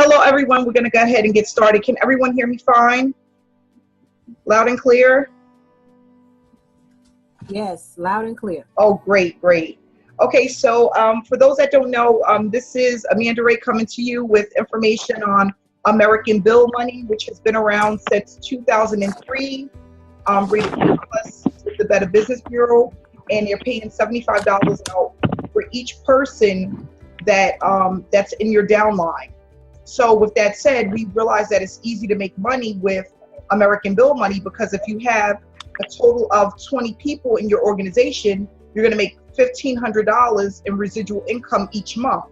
Hello, everyone. We're going to go ahead and get started. Can everyone hear me fine? Loud and clear? Yes, loud and clear. Oh, great, great. Okay, so for those that don't know, this is Amanda Ray coming to you with information on Americanbillmoney, which has been around since 2003, rated plus with the Better Business Bureau, and they're paying $75 out for each person that that's in your downline. So with that said, we realize that it's easy to make money with Americanbillmoney because if you have a total of 20 people in your organization, you're going to make $1,500 in residual income each month.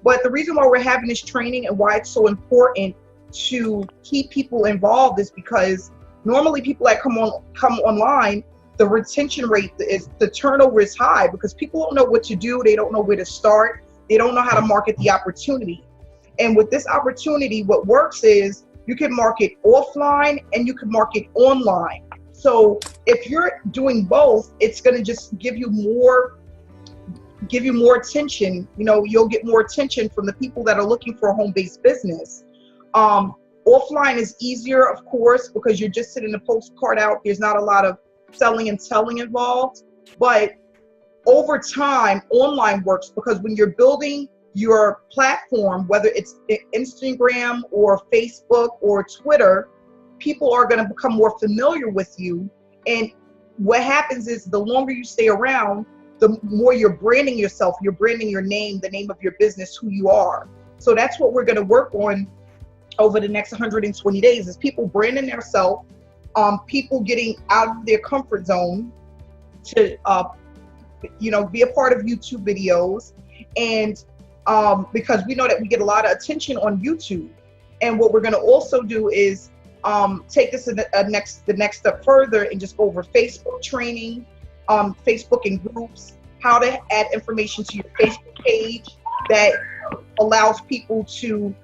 But the reason why we're having this training and why it's so important to keep people involved is because normally people that come online, the retention rate the turnover is high because people don't know what to do. They don't know where to start. They don't know how to market the opportunity. And with this opportunity, what works is you can market offline and you can market online. So if you're doing both, it's going to just give you more attention. You know, you'll get more attention from the people that are looking for a home-based business. Offline is easier, of course, because you're just sitting a postcard out. There's not a lot of selling and selling involved. But over time, online works because when you're building your platform, whether it's Instagram or Facebook or Twitter, people are going to become more familiar with you. And what happens is the longer you stay around, the more you're branding yourself, you're branding your name, the name of your business, who you are. So that's what we're going to work on over the next 120 days is people branding themselves, people getting out of their comfort zone to, be a part of YouTube videos. And because we know that we get a lot of attention on YouTube. And what we're going to also do is take this the next step further and just go over Facebook training, Facebook and groups, how to add information to your Facebook page that allows people to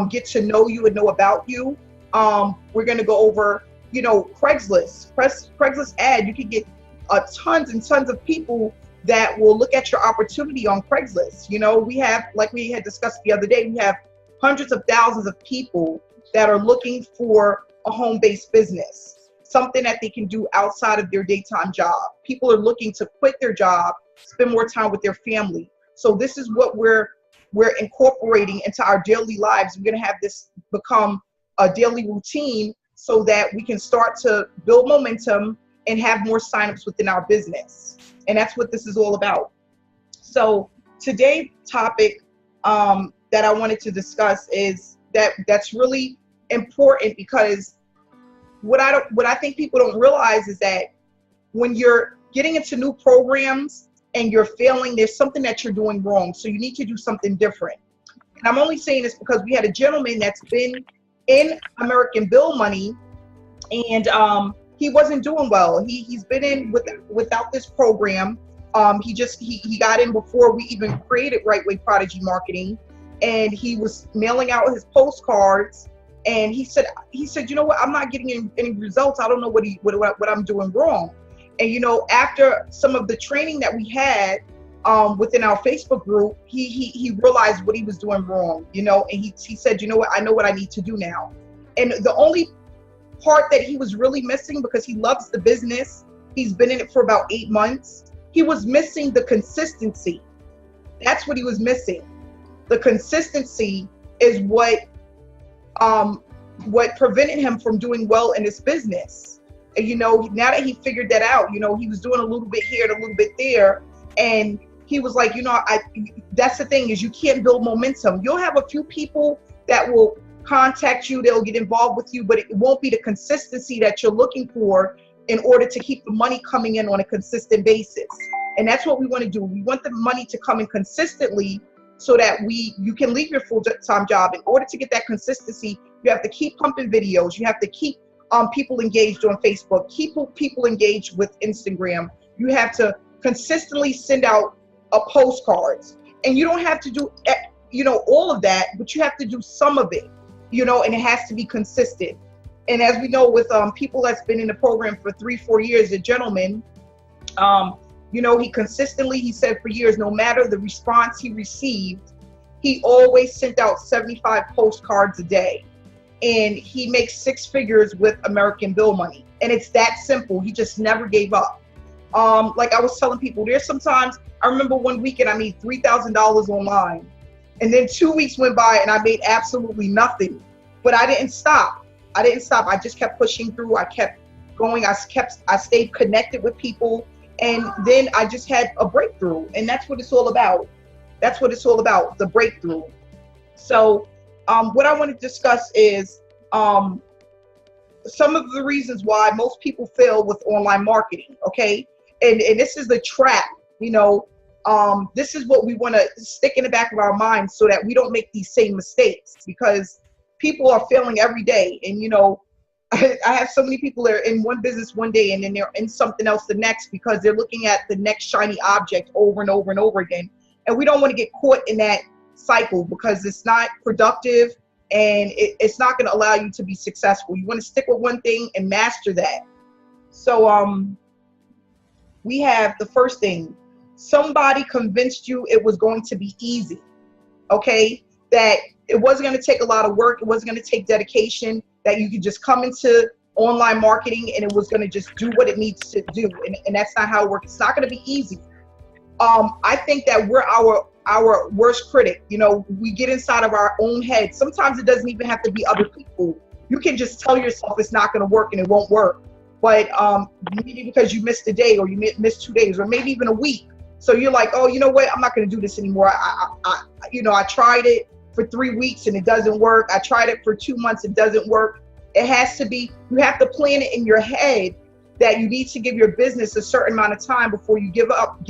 get to know you and know about you. We're going to go over, Craigslist. Craigslist ad, you can get tons and tons of people that will look at your opportunity on Craigslist. We have, like we had discussed the other day, we have hundreds of thousands of people that are looking for a home-based business, something that they can do outside of their daytime job. People are looking to quit their job, spend more time with their family. So this is what we're incorporating into our daily lives. We're going to have this become a daily routine so that we can start to build momentum and have more signups within our business. And that's what this is all about. So today's topic that I wanted to discuss is that's really important because what I think people don't realize is that when you're getting into new programs and you're failing, there's something that you're doing wrong. So you need to do something different. And I'm only saying this because we had a gentleman that's been in Americanbillmoney and he wasn't doing well. He's been in without this program. He got in before we even created Right Way Prodigy Marketing, and he was mailing out his postcards. And he said, you know what? I'm not getting any results. I don't know what I'm doing wrong. And after some of the training that we had within our Facebook group, he realized what he was doing wrong. And he said, you know what? I know what I need to do now. And the only part that he was really missing, because he loves the business, he's been in it for about 8 months, he was missing the consistency. That's what he was missing. The consistency is what prevented him from doing well in his business. And now that he figured that out, he was doing a little bit here and a little bit there, and he was like, that's the thing, is you can't build momentum. You'll have a few people that will contact you, they'll get involved with you, but it won't be the consistency that you're looking for in order to keep the money coming in on a consistent basis. And that's what we want to do. We want the money to come in consistently so that you can leave your full-time job. In order to get that consistency, you have to keep pumping videos. You have to keep people engaged on Facebook, keep people engaged with Instagram. You have to consistently send out postcards. And you don't have to do all of that, but you have to do some of it. And it has to be consistent. And as we know, with people that's been in the program for 3-4 years, a gentleman, he consistently, he said for years, no matter the response he received, he always sent out 75 postcards a day. And he makes 6 figures with Americanbillmoney. And it's that simple. He just never gave up. Like I was telling people, there's sometimes, I remember one weekend I made $3,000 online. And then 2 weeks went by and I made absolutely nothing. But I didn't stop. I just kept pushing through. I kept going. I stayed connected with people. And then I just had a breakthrough. And that's what it's all about. That's what it's all about, the breakthrough. So what I want to discuss is some of the reasons why most people fail with online marketing, okay? And this is the trap, you know. This is what we want to stick in the back of our minds so that we don't make these same mistakes, because people are failing every day. And, you know, I have so many people that are in one business one day and then they're in something else the next, because they're looking at the next shiny object over and over and over again. And we don't want to get caught in that cycle, because it's not productive and it's not going to allow you to be successful. You want to stick with one thing and master that. So we have the first thing. Somebody convinced you it was going to be easy, okay? That it wasn't going to take a lot of work. It wasn't going to take dedication, that you could just come into online marketing and it was going to just do what it needs to do. And that's not how it works. It's not going to be easy. I think that we're our worst critic. You know, we get inside of our own head. Sometimes it doesn't even have to be other people. You can just tell yourself it's not going to work and it won't work. But maybe because you missed a day, or you missed 2 days, or maybe even a week. So you're like, oh, you know what? I'm not going to do this anymore. I tried it for 3 weeks and it doesn't work. I tried it for 2 months. It doesn't work. It has to be, you have to plan it in your head that you need to give your business a certain amount of time before you give up.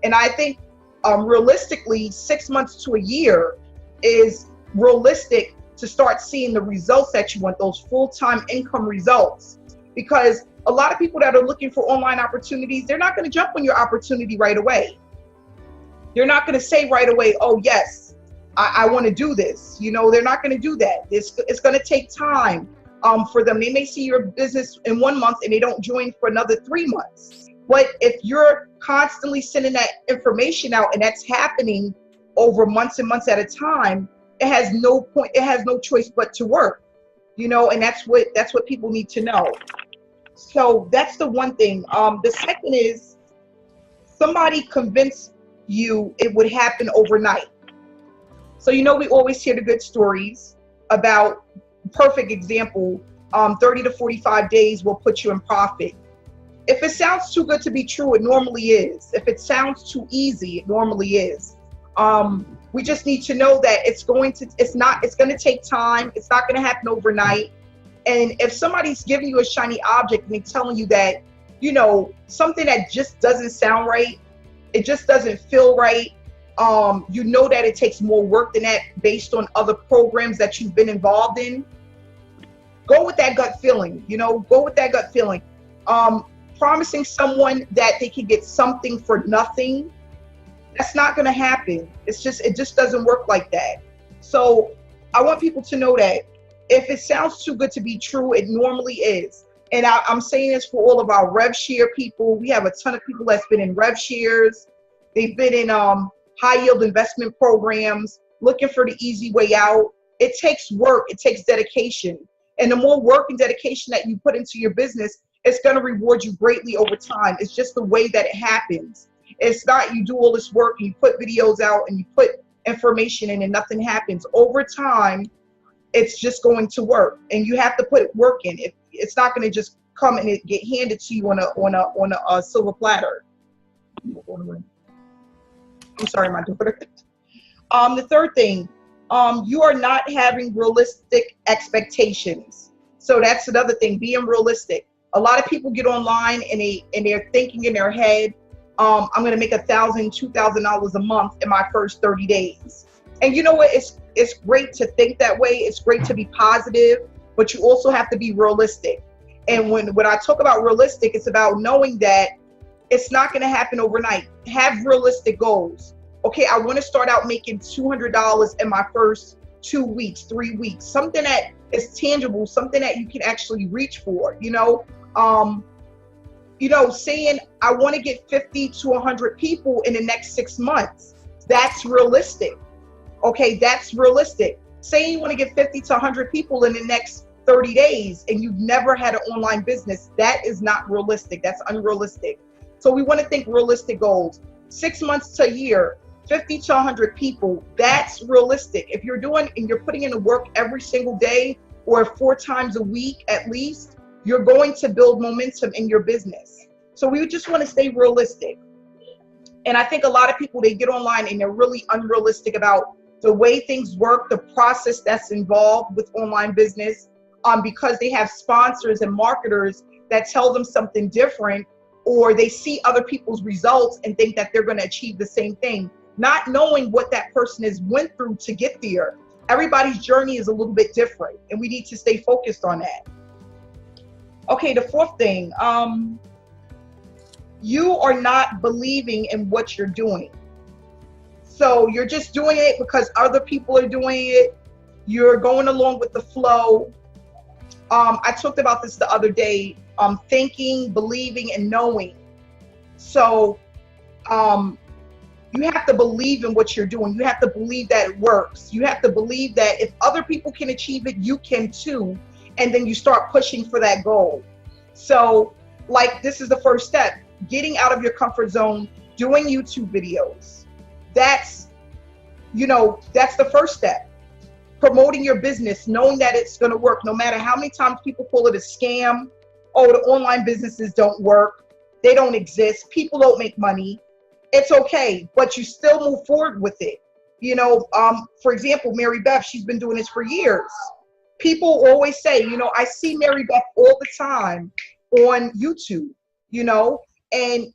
And I think realistically, 6 months to a year is realistic to start seeing the results that you want, those full-time income results. Because a lot of people that are looking for online opportunities, they're not going to jump on your opportunity right away. They're not going to say right away, oh yes, I want to do this. You know, they're not going to do that. It's going to take time for them. They may see your business in 1 month and they don't join for another 3 months. But if you're constantly sending that information out and that's happening over months and months at a time, it has no point, it has no choice but to work. You know, and that's what people need to know. So that's the one thing. The second is, somebody convinced you it would happen overnight. So, you know, we always hear the good stories about, perfect example, 30 to 45 days will put you in profit. If it sounds too good to be true, it normally is. If it sounds too easy, it normally is. We just need to know that it's going to take time. It's not going to happen overnight. And if somebody's giving you a shiny object and they're telling you that, you know, something that just doesn't sound right, it just doesn't feel right, you know that it takes more work than that based on other programs that you've been involved in, go with that gut feeling, you know, go with that gut feeling. Promising someone that they can get something for nothing, that's not going to happen. It just doesn't work like that. So I want people to know that if it sounds too good to be true, it normally is. And I'm saying this for all of our rev share people. We have a ton of people that's been in rev shares. They've been in high yield investment programs, looking for the easy way out. It takes work. It takes dedication. And the more work and dedication that you put into your business, it's going to reward you greatly over time. It's just the way that it happens. It's not you do all this work and you put videos out and you put information in and nothing happens. Over time, it's just going to work, and you have to put work in. It's not going to just come and get handed to you on a silver platter. I'm sorry, my daughter. The third thing, you are not having realistic expectations. So that's another thing, being realistic. A lot of people get online and they're thinking in their head, I'm going to make $1,000, $2,000 a month in my first 30 days. And you know what? It's great to think that way. It's great to be positive, but you also have to be realistic. And when I talk about realistic, it's about knowing that it's not going to happen overnight. Have realistic goals. Okay, I want to start out making $200 in my first 2 weeks, 3 weeks, something that is tangible, something that you can actually reach for, you know, saying I want to get 50 to 100 people in the next 6 months. That's realistic. Okay, that's realistic. Say you want to get 50 to 100 people in the next 30 days and you've never had an online business. That is not realistic. That's unrealistic. So we want to think realistic goals. 6 months to a year, 50 to 100 people. That's realistic. If you're doing and you're putting in the work every single day or 4 times a week at least, you're going to build momentum in your business. So we just want to stay realistic. And I think a lot of people, they get online and they're really unrealistic about the way things work, the process that's involved with online business, because they have sponsors and marketers that tell them something different, or they see other people's results and think that they're going to achieve the same thing, not knowing what that person has went through to get there. Everybody's journey is a little bit different, and we need to stay focused on that. Okay, the 4th thing, you are not believing in what you're doing. So you're just doing it because other people are doing it. You're going along with the flow. I talked about this the other day, thinking, believing, and knowing. So you have to believe in what you're doing. You have to believe that it works. You have to believe that if other people can achieve it, you can too. And then you start pushing for that goal. So like, this is the first step, getting out of your comfort zone, doing YouTube videos. That's the first step. Promoting your business, knowing that it's going to work, no matter how many times people call it a scam. Oh, the online businesses don't work. They don't exist. People don't make money. It's okay, but you still move forward with it. For example, Mary Beth, she's been doing this for years. People always say, I see Mary Beth all the time on YouTube, and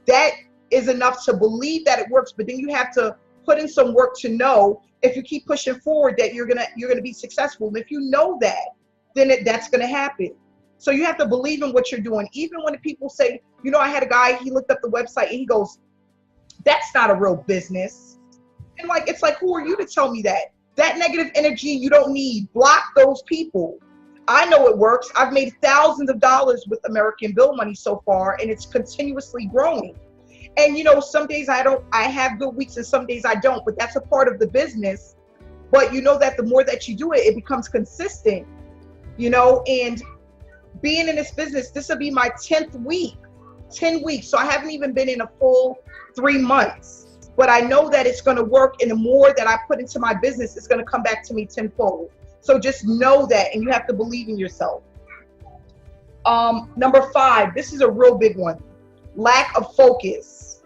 that is enough to believe that it works. But then you have to put in some work to know, if you keep pushing forward, that you're gonna be successful. And if you know that, then that's gonna happen. So you have to believe in what you're doing. Even when people say, I had a guy, he looked up the website and he goes, that's not a real business. And it's like, who are you to tell me that? That negative energy you don't need. Block those people. I know it works. I've made thousands of dollars with Americanbillmoney so far, and it's continuously growing. And some days I have good weeks and some days I don't, but that's a part of the business. But that the more that you do it, it becomes consistent, and being in this business, this will be my 10th week, 10 weeks. So I haven't even been in a full 3 months, but I know that it's going to work. And the more that I put into my business, it's going to come back to me tenfold. So just know that, and you have to believe in yourself. Number 5, this is a real big one. Lack of focus.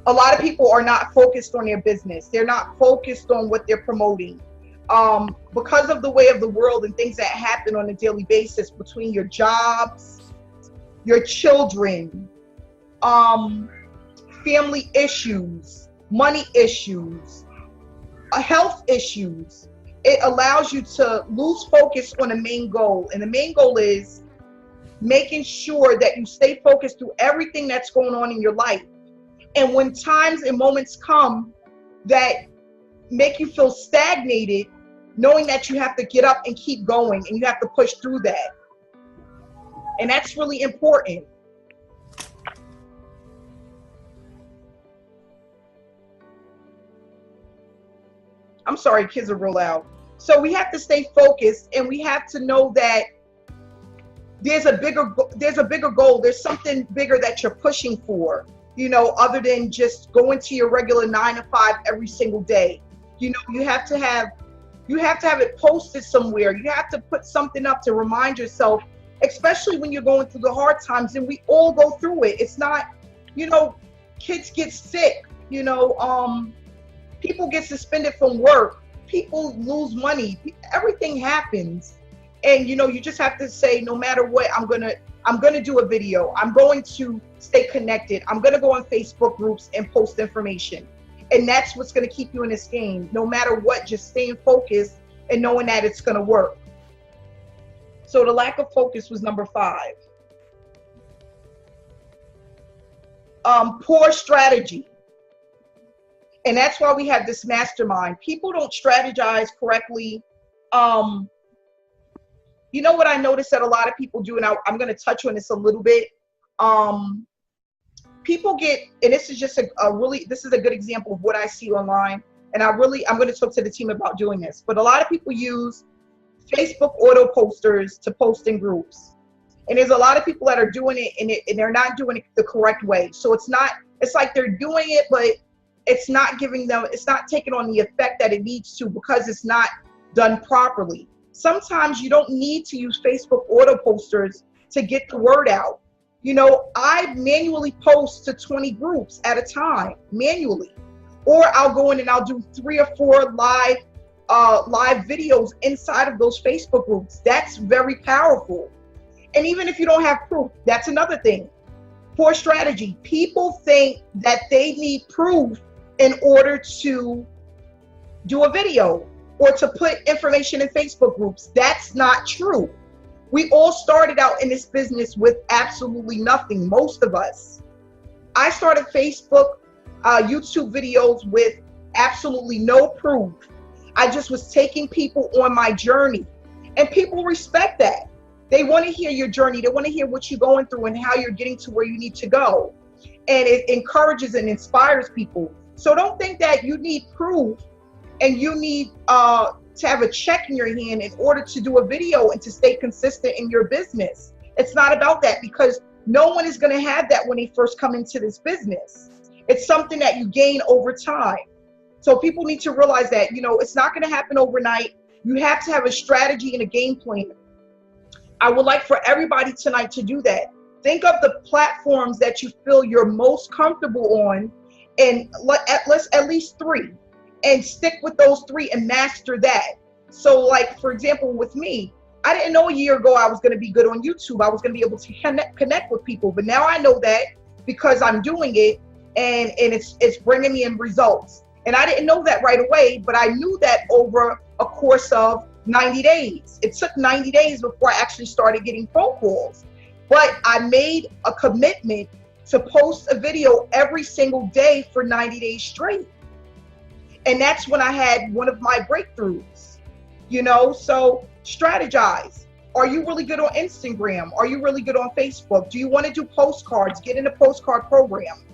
A lot of people are not focused on their business. They're not focused on what they're promoting. Because of the way of the world and things that happen on a daily basis between your jobs, your children, family issues, money issues, health issues, it allows you to lose focus on the main goal. And the main goal is making sure that you stay focused through everything that's going on in your life. And when times and moments come that make you feel stagnated, knowing that you have to get up and keep going, and you have to push through that. And that's really important. I'm sorry, kids are real loud. So we have to stay focused, and we have to know that there's a bigger goal. There's something bigger that you're pushing for, other than just going to your regular 9 to 5 every single day. You have to have it posted somewhere. You have to put something up to remind yourself, especially when you're going through the hard times, and we all go through it. It's not, kids get sick, people get suspended from work, people lose money, everything happens. And you just have to say, no matter what, I'm gonna do a video. I'm going to stay connected. I'm gonna go on Facebook groups and post information. And that's what's gonna keep you in this game. No matter what, just staying focused and knowing that it's gonna work. So the lack of focus was number 5. Poor strategy. And that's why we have this mastermind. People don't strategize correctly. You know what I noticed that a lot of people do, and I'm going to touch on this a little bit. People get, and this is just this is a good example of what I see online. and I'm going to talk to the team about doing this, but a lot of people use Facebook auto posters to post in groups. And there's a lot of people that are doing it and they're not doing it the correct way. So it's like they're doing it, but it's not taking on the effect that it needs to because it's not done properly. Sometimes you don't need to use Facebook auto posters to get the word out. You know, I manually post to 20 groups at a time, manually. Or I'll go in and I'll do 3 or 4 live videos inside of those Facebook groups. That's very powerful. And even if you don't have proof, that's another thing. Poor strategy. People think that they need proof in order to do a video or to put information in Facebook groups. That's not true. We all started out in this business with absolutely nothing, most of us. I started Facebook, YouTube videos with absolutely no proof. I just was taking people on my journey, and people respect that. They want to hear your journey. They want to hear what you're going through and how you're getting to where you need to go. And it encourages and inspires people. So don't think that you need proof and you need to have a check in your hand in order to do a video and to stay consistent in your business. It's not about that, because no one is going to have that when they first come into this business. It's something that you gain over time. So people need to realize that, you know, it's not going to happen overnight. You have to have a strategy and a game plan. I would like for everybody tonight to do that. Think of the platforms that you feel you're most comfortable on, and at least 3, and stick with those 3 and master that. So like, for example, with me, I didn't know a year ago I was going to be good on YouTube. I was going to be able to connect with people, but now I know that because I'm doing it, and it's bringing me in results. And I didn't know that right away, but I knew that over a course of 90 days. It took 90 days before I actually started getting phone calls. But I made a commitment to post a video every single day for 90 days straight. And that's when I had one of my breakthroughs, you know. So strategize. Are you really good on Instagram? Are you really good on Facebook? Do you want to do postcards? Get in a postcard program.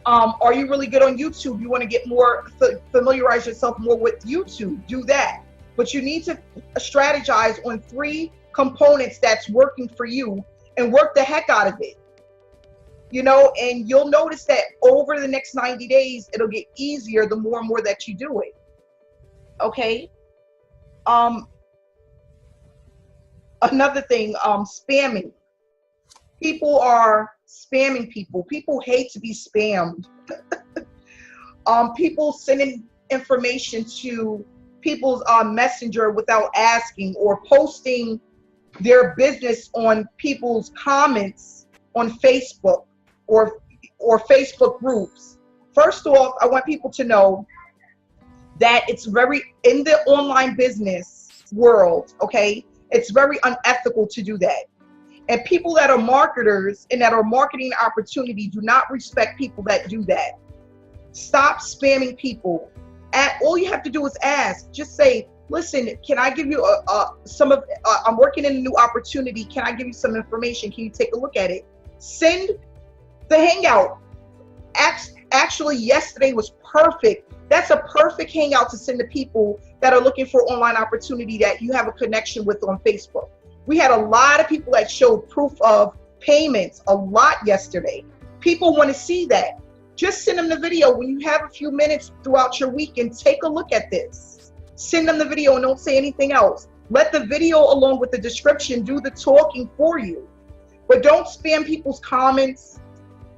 Are you really good on YouTube? You want to get more, familiarize yourself more with YouTube, do that. But you need to strategize on 3 components that's working for you and work the heck out of it. You know, and you'll notice that over the next 90 days, it'll get easier the more and more that you do it. Okay. Another thing, spamming. People are spamming people. People hate to be spammed. People sending information to people's messenger without asking, or posting their business on people's comments on Facebook or Facebook groups. First off, I want people to know that it's very, in the online business world, okay, it's very unethical to do that. And people that are marketers and that are marketing opportunity do not respect people that do that. Stop spamming people. All you have to do is ask. Just say, listen, can I give you I'm working in a new opportunity. Can I give you some information? Can you take a look at it? Send the hangout. Actually, yesterday was perfect. That's a perfect hangout to send to people that are looking for online opportunity that you have a connection with on Facebook. We had a lot of people that showed proof of payments, a lot yesterday. People want to see that. Just send them the video when you have a few minutes throughout your weekend. Take a look at this. Send them the video and don't say anything else. Let the video along with the description do the talking for you. But don't spam people's comments.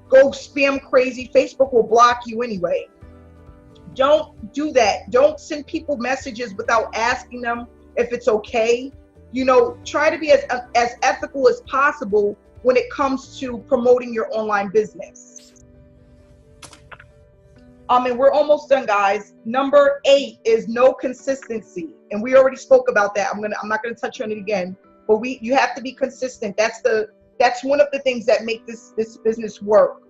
Go spam crazy. Facebook will block you anyway. Don't do that. Don't send people messages without asking them if it's okay. You know, try to be as ethical as possible when it comes to promoting your online business. And we're almost done, guys. Number 8 is no consistency. And we already spoke about that. I'm not gonna touch on it again, but you have to be consistent. That's one of the things that make this business work.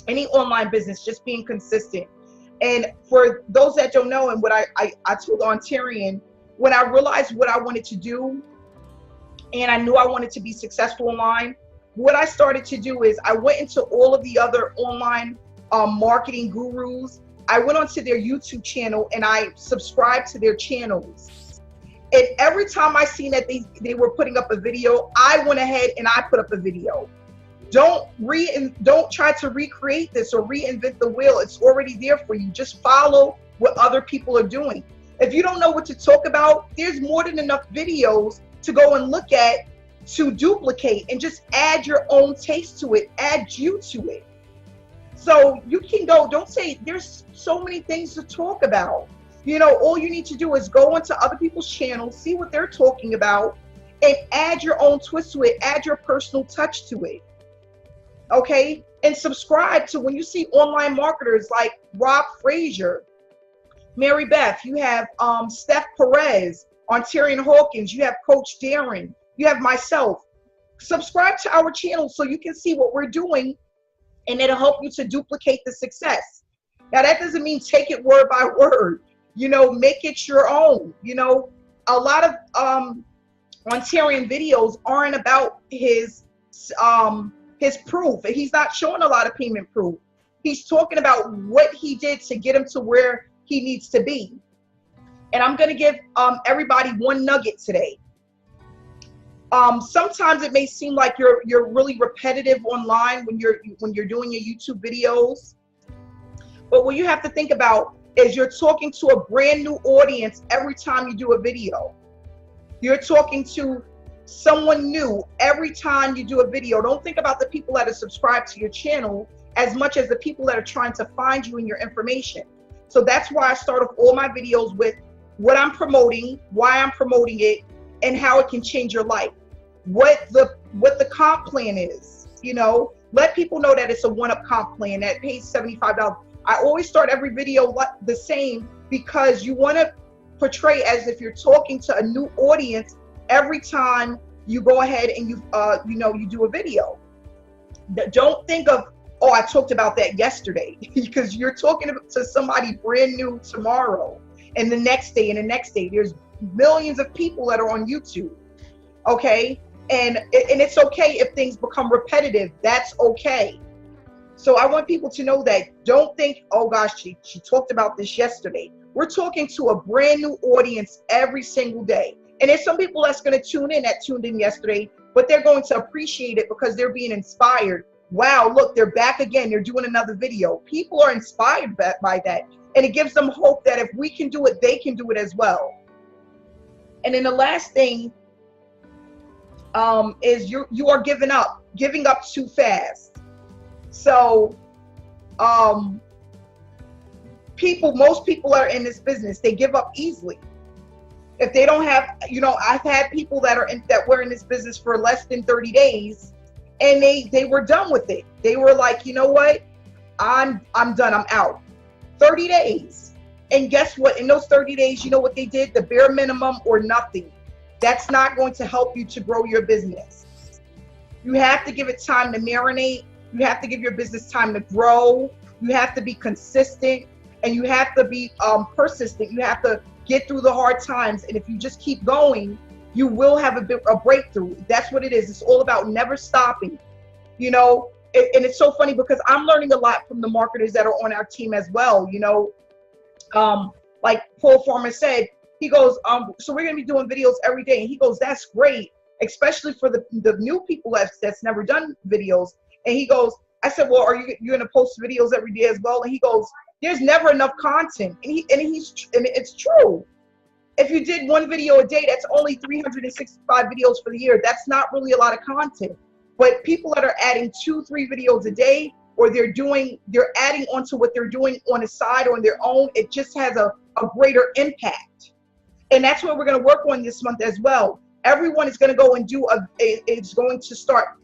Any online business, just being consistent. And for those that don't know, and what I told Ontarian, when I realized what I wanted to do, and I knew I wanted to be successful online, what I started to do is I went into all of the other online marketing gurus. I went onto their YouTube channel and I subscribed to their channels. And every time I seen that they were putting up a video, I went ahead and I put up a video. Don't try to recreate this or reinvent the wheel. It's already there for you. Just follow what other people are doing. If you don't know what to talk about, there's more than enough videos to go and look at to duplicate, and just add your own taste to it, add you to it. So you can go, don't say there's so many things to talk about. You know, all you need to do is go into other people's channels, see what they're talking about, and add your own twist to it, add your personal touch to it. Okay? And subscribe to, when you see online marketers like Rob Frazier, Mary Beth, you have Steph Perez, Ontarian Hawkins, you have Coach Darren, you have myself. Subscribe to our channel so you can see what we're doing, and it'll help you to duplicate the success. Now, that doesn't mean take it word by word. You know, make it your own. You know, a lot of Ontarian videos aren't about his proof. He's not showing a lot of payment proof. He's talking about what he did to get him to where he needs to be. And I'm going to give everybody one nugget today. Sometimes it may seem like you're really repetitive online when you're doing your YouTube videos, but what you have to think about is you're talking to a brand new audience every time you do a video. You're talking to someone new every time you do a video. Don't think about the people that are subscribed to your channel as much as the people that are trying to find you and your information. So that's why I start off all my videos with what I'm promoting, why I'm promoting it, and how it can change your life. What the comp plan is. You know, let people know that it's a one-up comp plan that pays $75. I always start every video the same, because you want to portray as if you're talking to a new audience every time you go ahead and you do a video. Don't think of, oh, I talked about that yesterday, because you're talking to somebody brand new tomorrow, and the next day, and the next day. There's millions of people that are on YouTube. Okay? And it's okay if things become repetitive. That's okay. So I want people to know that. Don't think, oh gosh, she talked about this yesterday. We're talking to a brand new audience every single day. And there's some people that's going to tune in that tuned in yesterday, but they're going to appreciate it because they're being inspired. Wow, look, they're back again. They're doing another video. People are inspired by that. And it gives them hope that if we can do it, they can do it as well. And then the last thing is you are giving up too fast. So most people are in this business, they give up easily. If they don't have, you know, I've had people that were in this business for less than 30 days, and they were done with it. They were like, you know what, I'm done, I'm out. 30 days. And guess what? In those 30 days, you know what they did? The bare minimum or nothing. That's not going to help you to grow your business. You have to give it time to marinate. You have to give your business time to grow. You have to be consistent, and you have to be persistent. You have to get through the hard times. And if you just keep going, you will have a breakthrough. That's what it is. It's all about never stopping, you know. And it's so funny because I'm learning a lot from the marketers that are on our team as well. You know, like Paul Farmer said, he goes, so we're going to be doing videos every day. And he goes, that's great, especially for the new people that's never done videos. And he goes, I said, well, are you going to post videos every day as well? And he goes, there's never enough content. And it's true. If you did one video a day, that's only 365 videos for the year. That's not really a lot of content. But people that are adding 2-3 videos a day, or they're adding onto what they're doing on the side or on their own, it just has a greater impact. And that's what we're going to work on this month as well. Everyone is going to go and is going to start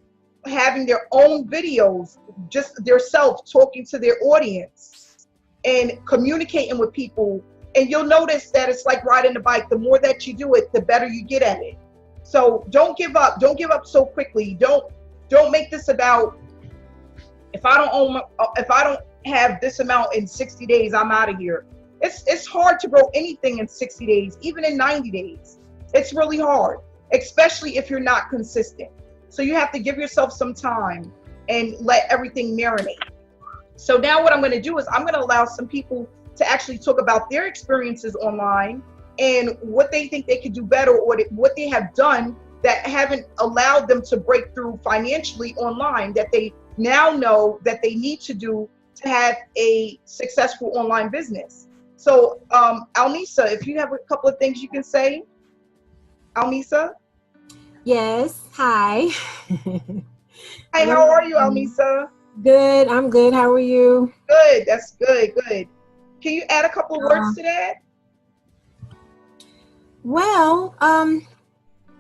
having their own videos, just their self talking to their audience and communicating with people. And you'll notice that it's like riding a bike. The more that you do it, the better you get at it. So don't give up. Don't give up so quickly. Don't make this about, if I don't have this amount in 60 days, I'm out of here. It's hard to grow anything in 60 days, even in 90 days. It's really hard, especially if you're not consistent. So you have to give yourself some time and let everything marinate. So now what I'm going to do is I'm going to allow some people to actually talk about their experiences online and what they think they could do better, or what they have done that haven't allowed them to break through financially online, that they now know that they need to do to have a successful online business. So Almisa, if you have a couple of things you can say. Almisa? Yes, hi. Hi, how are you, Almisa? Good, I'm good. How are you? Good, that's good, good. Can you add a couple of words to that? Well,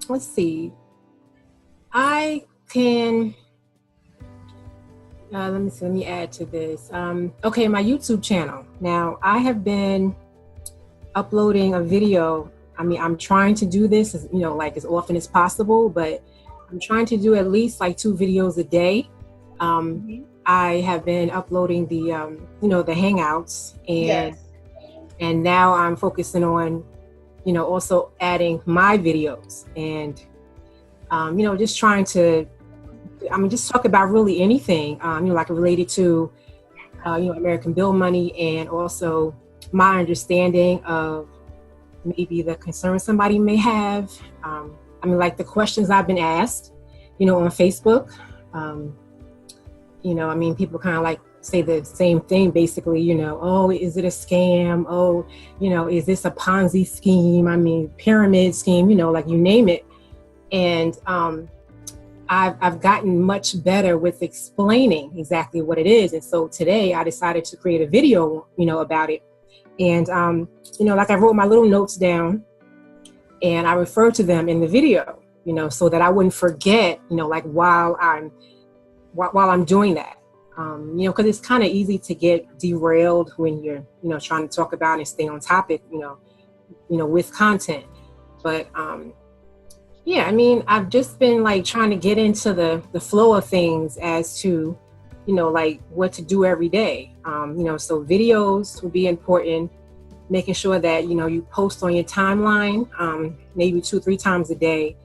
let's see. I can, let me add to this. Okay, my YouTube channel. Now, I have been uploading a video. I mean, I'm trying to do this, as, like as often as possible, but I'm trying to do at least like 2 videos a day. I have been uploading the, the Hangouts, and now I'm focusing on, also adding my videos and, just trying to, just talk about really anything, like related to, Americanbillmoney, and also my understanding of maybe the concerns somebody may have. Like the questions I've been asked, on Facebook. People kind of like say the same thing, basically, oh, is it a scam? Oh, is this a Ponzi scheme? Pyramid scheme, like you name it. And I've gotten much better with explaining exactly what it is. And so today I decided to create a video, about it. And, like I wrote my little notes down and I referred to them in the video, so that I wouldn't forget, like while I'm doing that, because it's kind of easy to get derailed when you're, trying to talk about and stay on topic, with content. But, I've just been like trying to get into the flow of things as to, like what to do every day. So videos will be important, making sure that, you post on your timeline, maybe 2-3 times a day.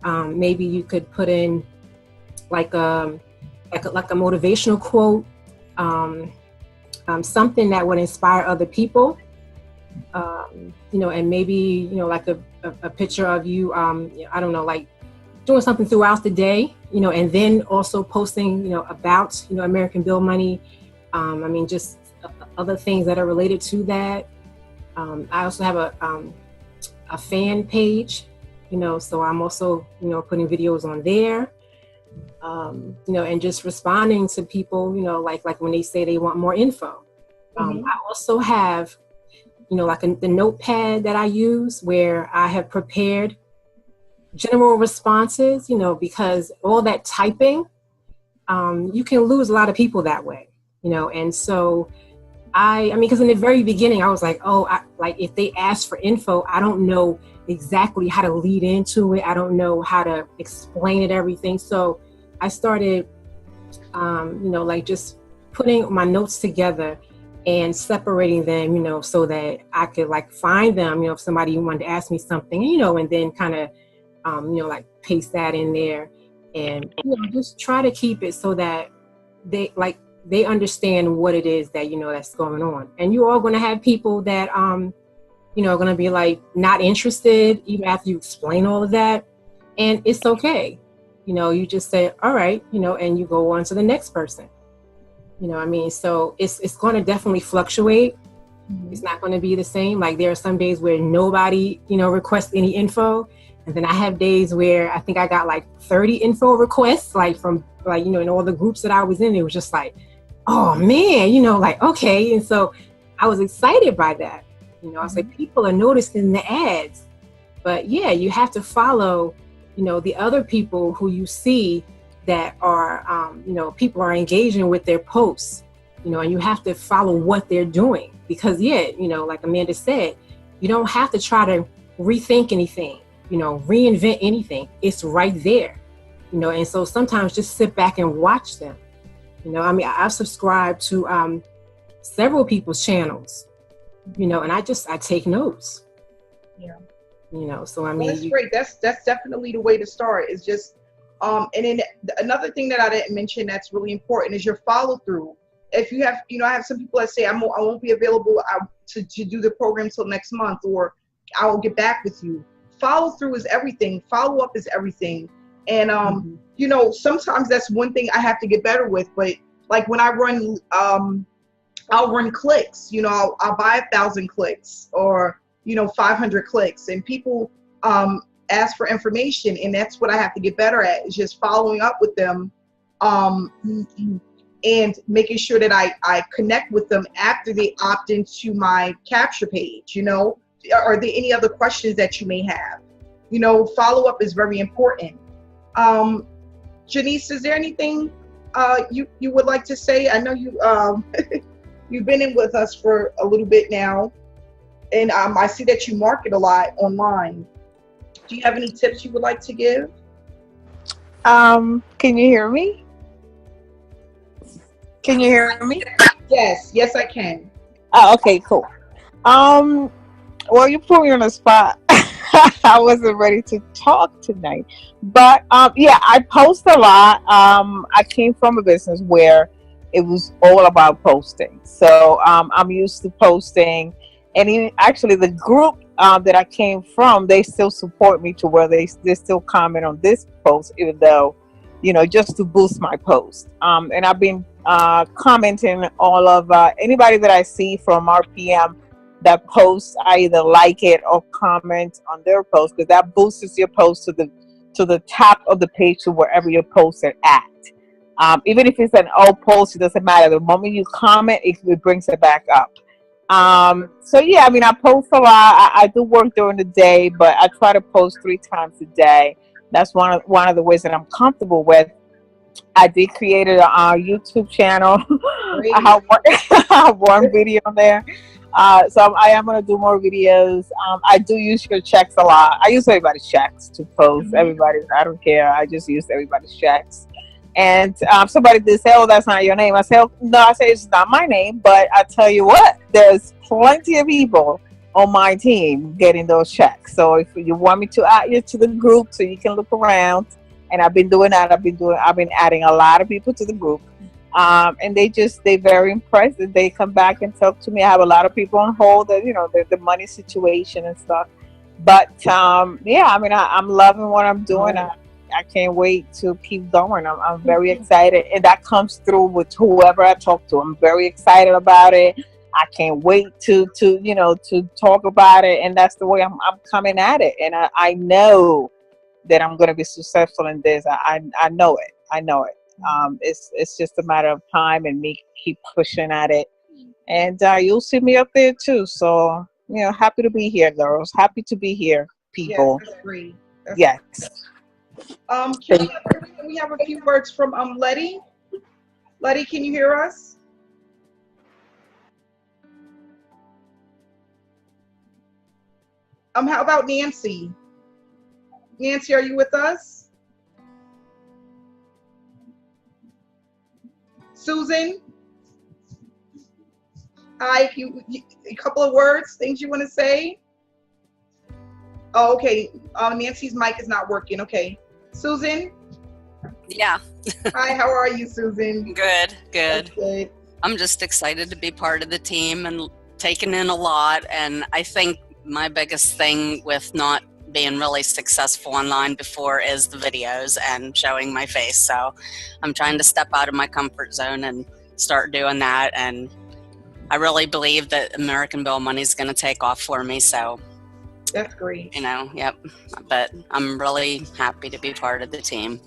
Maybe you could put in like a motivational quote, something that would inspire other people, and maybe, like a picture of you, I don't know, like doing something throughout the day, and then also posting, about, Americanbillmoney, just other things that are related to that. I also have a fan page, so I'm also, putting videos on there, and just responding to people, like when they say they want more info. I also have, like the notepad that I use where I have prepared general responses, because all that typing, you can lose a lot of people that way, and so because in the very beginning I was like, like if they ask for info, I don't know exactly how to lead into it. I don't know how to explain it, everything. So I started, like just putting my notes together and separating them, so that I could like find them, if somebody wanted to ask me something, and then kind of, like paste that in there and, just try to keep it so that they understand what it is that, that's going on. And you're all going to have people that, are going to be like not interested even after you explain all of that. And it's okay. You just say, all right, and you go on to the next person. So it's going to definitely fluctuate. It's not going to be the same. Like there are some days where nobody, requests any info. And then I have days where I think I got like 30 info requests, like from like, in all the groups that I was in. It was just like, oh man, like, okay. And so I was excited by that. I was like, people are noticing the ads. But yeah, you have to follow, the other people who you see that are, people are engaging with their posts, and you have to follow what they're doing. Because like Amanda said, you don't have to try to rethink anything, reinvent anything. It's right there, and so sometimes just sit back and watch them. I've subscribed to several people's channels, and I take notes. Yeah. So well, that's great. That's definitely the way to start. Is just and then another thing that I didn't mention that's really important is your follow through. if you have, I have some people that say I won't be available to do the program till next month, or I will get back with you. Follow through is everything. Follow up is everything. And, sometimes that's one thing I have to get better with. But like when I run, I'll run clicks, I'll buy 1,000 clicks or, 500 clicks, and people ask for information. And that's what I have to get better at, is just following up with them and making sure that I connect with them after they opt into my capture page. Are there any other questions that you may have? Follow up is very important. Janice, is there anything you would like to say? I know you you've been in with us for a little bit now, and I see that you market a lot online. Do you have any tips you would like to give? Can you hear me? Can you hear me? Yes, I can. Oh, okay, cool. Well, you put me on the spot. I wasn't ready to talk tonight, but yeah, I post a lot. I came from a business where it was all about posting, so I'm used to posting. And actually, the group that I came from, they still support me to where they still comment on this post, even though, just to boost my post. And I've been commenting all of anybody that I see from RPM that posts, I either like it or comment on their post, because that boosts your post to the top of the page, to wherever your posts are at. Even if it's an old post, it doesn't matter. The moment you comment, it brings it back up. So yeah, I post a lot. I do work during the day, but I try to post 3 times a day. That's one of the ways that I'm comfortable with. I did create a YouTube channel. I have one video on there. So I am going to do more videos. I do use your checks a lot. I use everybody's checks to post. Everybody's, I don't care. I just use everybody's checks. And somebody did say, "Oh, that's not your name." I said, "Oh, no," I say, "It's not my name." But I tell you what, there's plenty of people on my team getting those checks. So if you want me to add you to the group so you can look around, and I've been doing that. I've been adding a lot of people to the group. And they're very impressed. They come back and talk to me. I have a lot of people on hold, that, the money situation and stuff. But yeah, I'm loving what I'm doing. I can't wait to keep going. I'm very excited, and that comes through with whoever I talk to. I'm very excited about it. I can't wait to talk about it, and that's the way I'm coming at it. And I know that I'm going to be successful in this. I know it. It's just a matter of time, and me keep pushing at it. And you'll see me up there too. So, happy to be here, girls. Happy to be here, people. Yes, that's great. Yes. Can we have a few words from Letty? Letty, can you hear us? How about Nancy? Nancy, are you with us? Susan? Hi, a couple of words, things you want to say? Oh, okay. Nancy's mic is not working. Okay. Susan? Yeah. Hi, how are you, Susan? Good. Good. I'm just excited to be part of the team and taking in a lot. And I think my biggest thing with not being really successful online before is the videos and showing my face. So I'm trying to step out of my comfort zone and start doing that. And I really believe that American Bill Money is going to take off for me. So that's great. Yep. But I'm really happy to be part of the team.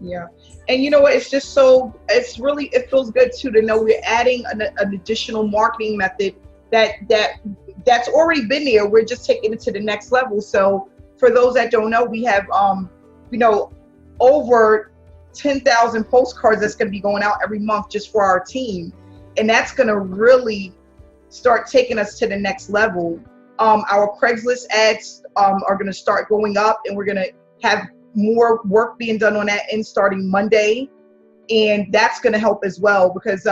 Yeah. And you know what? It's just it feels good too to know we're adding an additional marketing method that's already been there. We're just taking it to the next level. So for those that don't know, we have, over 10,000 postcards that's going to be going out every month just for our team. And that's going to really start taking us to the next level. Our Craigslist ads are going to start going up, and we're going to have more work being done on that end starting Monday. And that's going to help as well, because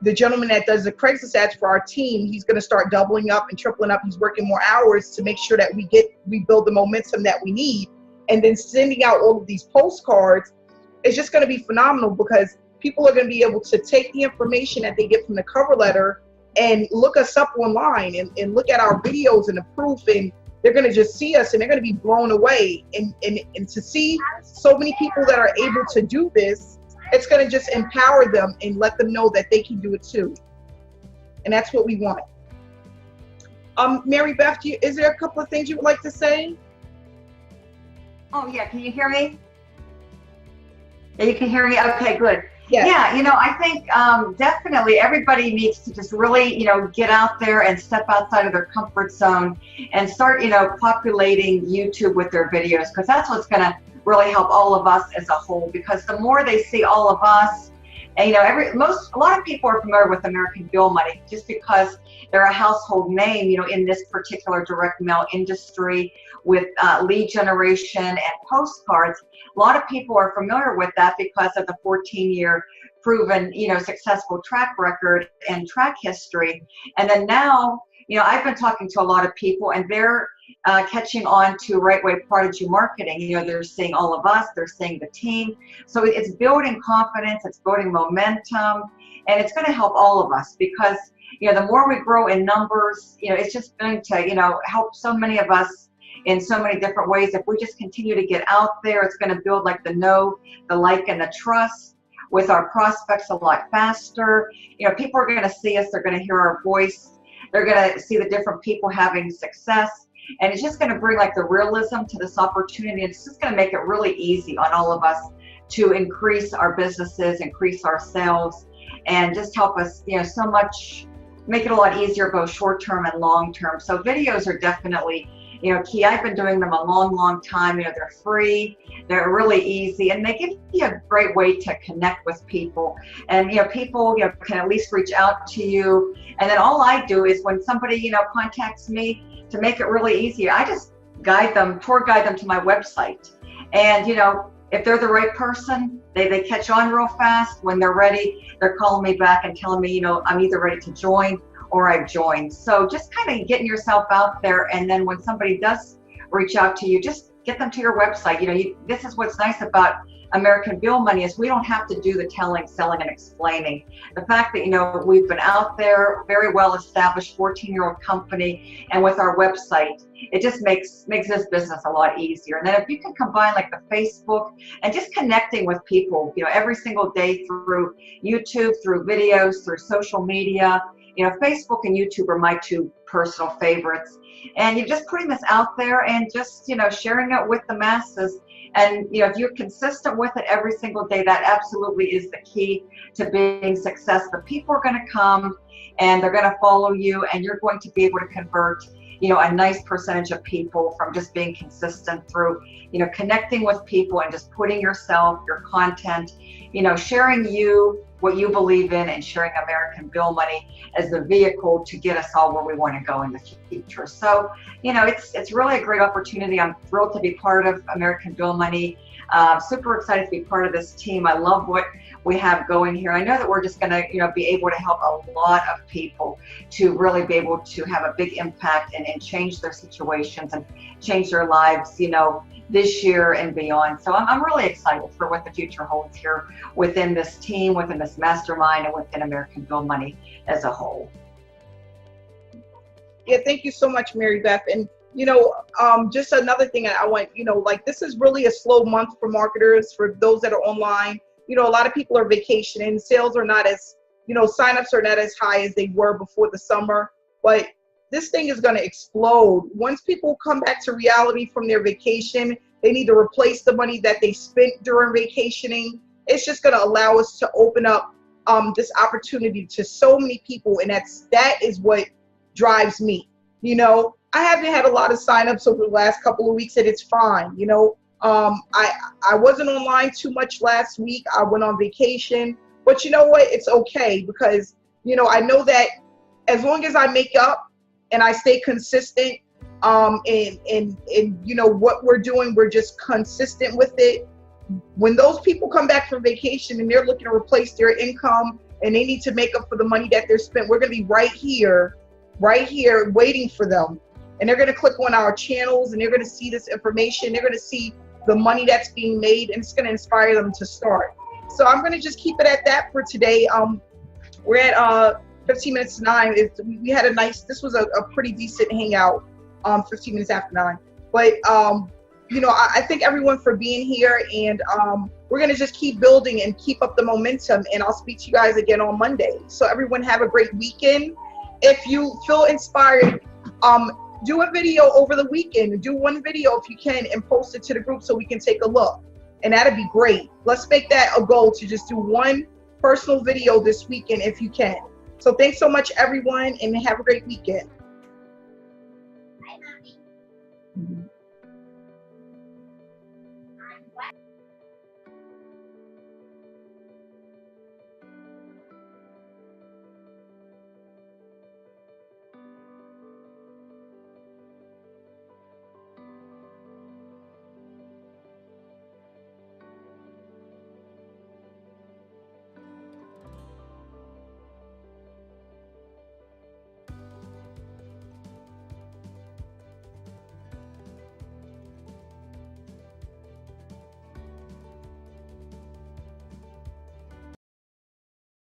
the gentleman that does the Craigslist ads for our team, he's going to start doubling up and tripling up. He's working more hours to make sure that we build the momentum that we need. And then sending out all of these postcards is just going to be phenomenal, because people are going to be able to take the information that they get from the cover letter and look us up online and look at our videos and the proof, and they're going to just see us and they're going to be blown away. And to see so many people that are able to do this, it's going to just empower them and let them know that they can do it too. And that's what we want. Mary Beth, is there a couple of things you would like to say? Oh yeah, can you hear me? Yeah, you can hear me? Okay, good. Yes. Yeah, you know, I think definitely everybody needs to just really, you know, get out there and step outside of their comfort zone and start, you know, populating YouTube with their videos, because that's what's going to really help all of us as a whole. Because the more they see all of us, and you know, a lot of people are familiar with Americanbillmoney just because they're a household name, you know, in this particular direct mail industry with lead generation and postcards. A lot of people are familiar with that because of the 14-year proven, you know, successful track record and track history. And then now, you know, I've been talking to a lot of people and they're catching on to Right Way Prodigy marketing. You know, they're seeing all of us, they're seeing the team. So it's building confidence, it's building momentum, and it's going to help all of us because, you know, the more we grow in numbers, you know, it's just going to, you know, help so many of us in so many different ways. If we just continue to get out there, it's going to build like the know, the like, and the trust with our prospects a lot faster. You know, people are going to see us, they're going to hear our voice, they're going to see the different people having success, and it's just going to bring like the realism to this opportunity. It's just going to make it really easy on all of us to increase our businesses, increase our sales, and just help us, you know, so much, make it a lot easier both short-term and long-term. So videos are definitely, you know, key. I've been doing them a long time. You know, they're free, they're really easy, and they give you a great way to connect with people. And, you know, people, you know, can at least reach out to you. And then all I do is when somebody, you know, contacts me, to make it really easy, I just tour guide them to my website. And, you know, if they're the right person, they catch on real fast. When they're ready, they're calling me back and telling me, you know, I'm either ready to join or I've joined. So just kind of getting yourself out there, and then when somebody does reach out to you, just get them to your website. You know, this is what's nice about Americanbillmoney is we don't have to do the telling, selling, and explaining. The fact that, you know, we've been out there, very well established 14-year-old company, and with our website, it just makes this business a lot easier. And then if you can combine like the Facebook and just connecting with people, you know, every single day through YouTube, through videos, through social media. You know, Facebook and YouTube are my two personal favorites. And you're just putting this out there and just, you know, sharing it with the masses. And, you know, if you're consistent with it every single day, that absolutely is the key to being successful. People are going to come and they're going to follow you, and you're going to be able to convert, you know, a nice percentage of people from just being consistent through, you know, connecting with people and just putting yourself, your content, you know, sharing what you believe in, and sharing Americanbillmoney as the vehicle to get us all where we want to go in the future. So, you know, it's really a great opportunity. I'm thrilled to be part of Americanbillmoney. Super excited to be part of this team. I love what we have going here. I know that we're just going to, you know, be able to help a lot of people to really be able to have a big impact and change their situations and change their lives, you know, this year and beyond. So I'm really excited for what the future holds here within this team, within this mastermind, and within Americanbillmoney as a whole. Yeah, thank you so much, Mary Beth. And, you know, just another thing I want, you know, like this is really a slow month for marketers, for those that are online. You know, a lot of people are vacationing. Sales are not as, you know, signups are not as high as they were before the summer. But this thing is going to explode. Once people come back to reality from their vacation, they need to replace the money that they spent during vacationing. It's just going to allow us to open up this opportunity to so many people. And that is what drives me. You know, I haven't had a lot of signups over the last couple of weeks, and it's fine. You know, I wasn't online too much last week. I went on vacation, but you know what? It's okay, because, you know, I know that as long as I make up and I stay consistent, and you know what we're doing, we're just consistent with it. When those people come back from vacation and they're looking to replace their income and they need to make up for the money that they're spent, we're going to be right here waiting for them. And they're going to click on our channels and they're going to see this information. They're going to see the money that's being made, and it's going to inspire them to start. So I'm going to just keep it at that for today. We're at 15 minutes to 9. We had a nice, this was a pretty decent hangout, 15 minutes after 9. But, you know, I thank everyone for being here, and we're going to just keep building and keep up the momentum, and I'll speak to you guys again on Monday. So everyone have a great weekend. If you feel inspired, do a video over the weekend. Do one video if you can and post it to the group so we can take a look. And that'd be great. Let's make that a goal to just do one personal video this weekend if you can. So thanks so much, everyone, and have a great weekend. Bye, Mommy.